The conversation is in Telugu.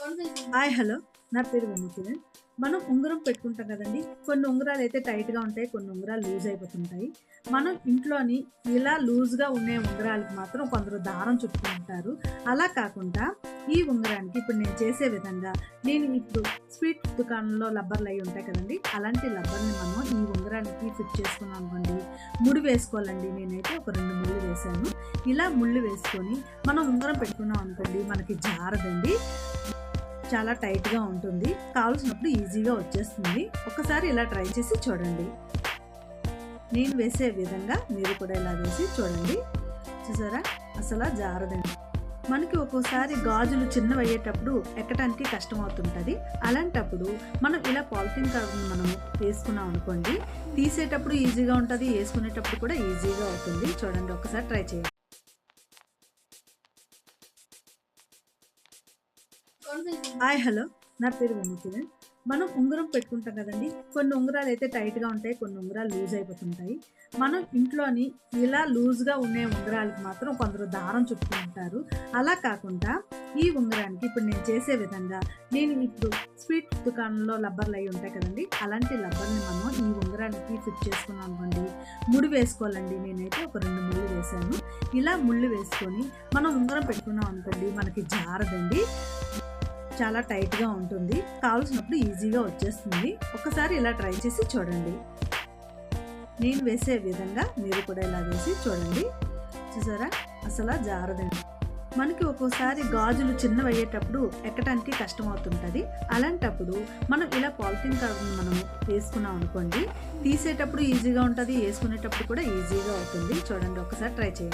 హాయ్ హలో నా పేరు విముకిరణ్. మనం ఉంగరం పెట్టుకుంటాం కదండి. కొన్ని ఉంగరాలు అయితే టైట్గా ఉంటాయి, కొన్ని ఉంగరాలు లూజ్ అయిపోతుంటాయి. మనం ఇంట్లోని ఇలా లూజ్గా ఉండే ఉంగరాలకు మాత్రం కొందరు దారం చుట్టుకుంటారు. అలా కాకుండా ఈ ఉంగరానికి ఇప్పుడు నేను చేసే విధంగా నేను ఇప్పుడు స్వీట్ దుకాణంలో లబ్బర్లు అవి ఉంటాయి కదండి, అలాంటి లబ్బర్ని మనం ఈ ఉంగరానికి ఫిట్ చేసుకున్నాం అనుకోండి. ముడి వేసుకోవాలండి. నేనైతే ఒక 2 ముళ్ళు వేసాను. ఇలా ముళ్ళు వేసుకొని మనం ఉంగరం పెట్టుకున్నాం అనుకోండి, మనకి జారదండి, చాలా టైట్గా ఉంటుంది. కావాల్సినప్పుడు ఈజీగా వచ్చేస్తుంది. ఒకసారి ఇలా ట్రై చేసి చూడండి. నేను వేసే విధంగా మీరు కూడా ఇలా వేసి చూడండి. చూసారా, అసలు జారదండి. మనకి ఒక్కోసారి గాజులు చిన్నవి అయ్యేటప్పుడు ఎక్కడానికి కష్టం అవుతుంటుంది. అలాంటప్పుడు మనం ఇలా పాలిథిన్ కవర్ని మనం వేసుకున్నాం అనుకోండి, తీసేటప్పుడు ఈజీగా ఉంటుంది, వేసుకునేటప్పుడు కూడా ఈజీగా అవుతుంది. చూడండి, ఒకసారి ట్రై చేయండి. హాయ్ హలో నా పేరు విముకిరణ్. మనం ఉంగరం పెట్టుకుంటాం కదండి. కొన్ని ఉంగరాలు అయితే టైట్గా ఉంటాయి, కొన్ని ఉంగరాలు లూజ్ అయిపోతుంటాయి. మనం ఇంట్లోని ఇలా లూజ్గా ఉండే ఉంగరాలకు మాత్రం కొందరు దారం చుట్టుకుంటారు. అలా కాకుండా ఈ ఉంగరానికి ఇప్పుడు నేను చేసే విధంగా నేను ఇప్పుడు స్వీట్ దుకాణంలో లబ్బర్లు అవి ఉంటాయి కదండి, అలాంటి లబ్బర్ని మనం ఈ ఉంగరానికి ఫిట్ చేసుకున్నాం అనుకోండి. ముడి వేసుకోవాలండి. నేనైతే ఒక 2 ముళ్ళు వేసాను. ఇలా ముళ్ళు వేసుకొని మనం ఉంగరం పెట్టుకున్నాం అనుకోండి, మనకి జారదండి, చాలా టైట్గా ఉంటుంది. కావాల్సినప్పుడు ఈజీగా వచ్చేస్తుంది. ఒకసారి ఇలా ట్రై చేసి చూడండి. నేను వేసే విధంగా మీరు కూడా ఇలా వేసి చూడండి. చూసారా, అసలు జారదండి. మనకి ఒక్కోసారి గాజులు చిన్నవి అయ్యేటప్పుడు ఎక్కడానికి కష్టం అవుతుంటుంది. అలాంటప్పుడు మనం ఇలా పాలిథిన్ కవర్ని మనం వేసుకున్నాం అనుకోండి, తీసేటప్పుడు ఈజీగా ఉంటుంది, వేసుకునేటప్పుడు కూడా ఈజీగా అవుతుంది. చూడండి, ఒకసారి ట్రై చేయండి.